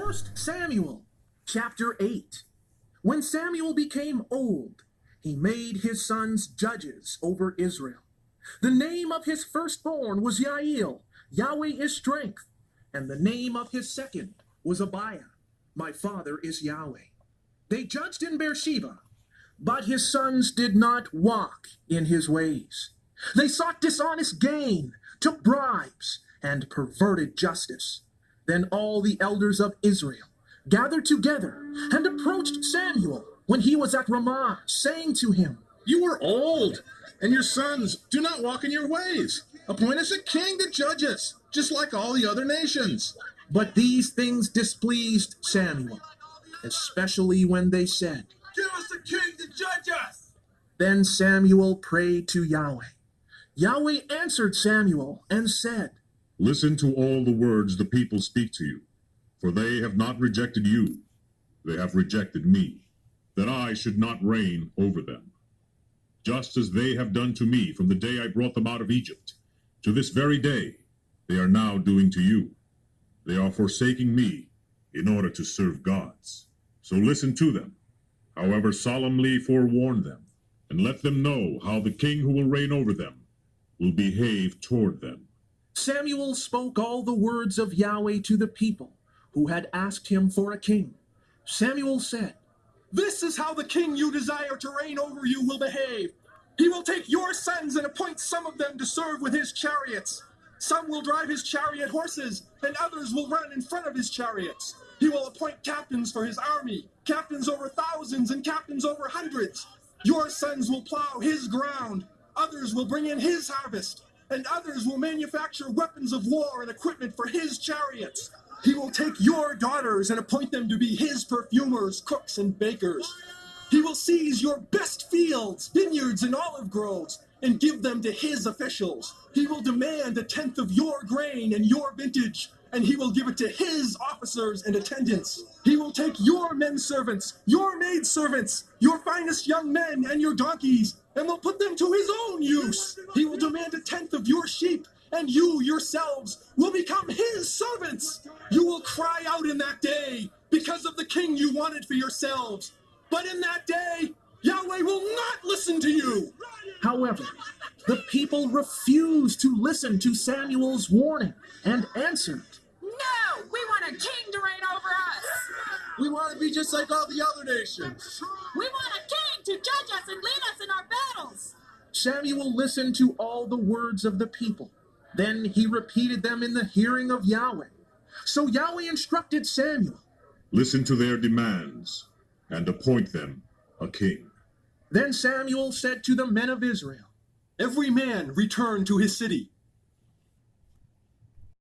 First Samuel, chapter 8. When Samuel became old, he made his sons judges over Israel. The name of his firstborn was Yisrayl, Yahweh is strength, and the name of his second was Abiah, my father is Yahweh. They judged in Beersheba, but his sons did not walk in his ways. They sought dishonest gain, took bribes, and perverted justice. Then all the elders of Israel gathered together and approached Samuel when he was at Ramah, saying to him, "You are old, and your sons do not walk in your ways. Appoint us a king to judge us, just like all the other nations." But these things displeased Samuel, especially when they said, "Give us a king to judge us." Then Samuel prayed to Yahweh. Yahweh answered Samuel and said, "Listen to all the words the people speak to you, for they have not rejected you. They have rejected me, that I should not reign over them. Just as they have done to me from the day I brought them out of Egypt, to this very day, they are now doing to you. They are forsaking me in order to serve gods. So listen to them, however solemnly forewarn them, and let them know how the king who will reign over them will behave toward them." Samuel spoke all the words of Yahweh to the people who had asked him for a king. Samuel said, "This is how the king you desire to reign over you will behave. He will take your sons and appoint some of them to serve with his chariots. Some will drive his chariot horses, and others will run in front of his chariots. He will appoint captains for his army, captains over thousands and captains over hundreds. Your sons will plow his ground, others will bring in his harvest, and others will manufacture weapons of war and equipment for his chariots. He will take your daughters and appoint them to be his perfumers, cooks, and bakers. He will seize your best fields, vineyards, and olive groves, and give them to his officials. He will demand 1/10 of your grain and your vintage, and he will give it to his officers and attendants. He will take your men servants, your maid servants, your finest young men, and your donkeys, and will put them to his own use. He will demand 1/10 of your sheep, and you yourselves will become his servants. You will cry out in that day because of the king you wanted for yourselves. But in that day, Yahweh will not listen to you." However, the people refused to listen to Samuel's warning and answered, "No, we want a king to reign over us. We want to be just like all the other nations. We want a king to judge us and lead us in our battles." Samuel listened to all the words of the people. Then he repeated them in the hearing of Yahweh. So Yahweh instructed Samuel. "Listen to their demands, and appoint them a king." Then Samuel said to the men of Israel, "Every man return to his city.